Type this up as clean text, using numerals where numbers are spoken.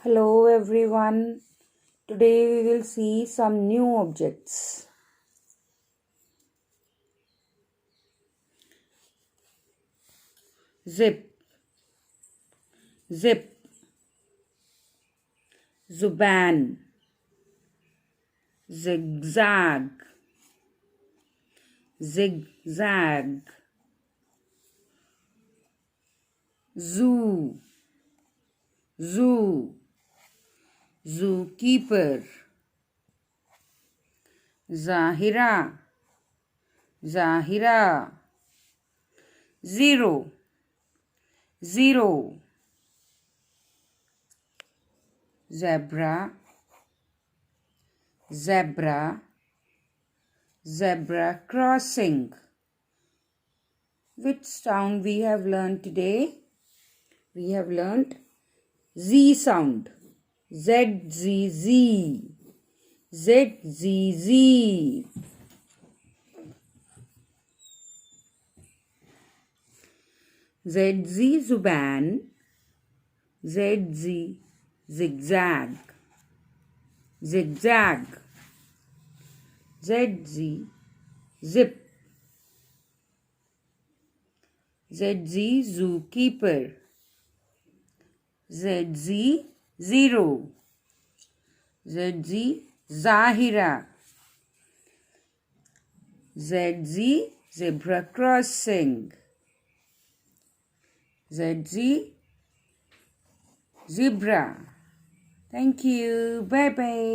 Hello everyone. Today we will see some new objects. Zip, zip, zuban, zigzag, zigzag, zoo, zoo, zookeeper, Zahira, Zahira, zero, zero, zebra, zebra, zebra crossing. Which sound we have learned today? We have learned Z sound. Z, Z, Z. Z, Z, Z. Z, Z, zuban. Z, Z, zigzag. Zigzag. Z, Z, zip. Z, Z, zookeeper. Z, Z, zero. Z, Z, Zahira. Z, Z, zebra crossing. Z, Z, zebra. Thank you. Bye bye.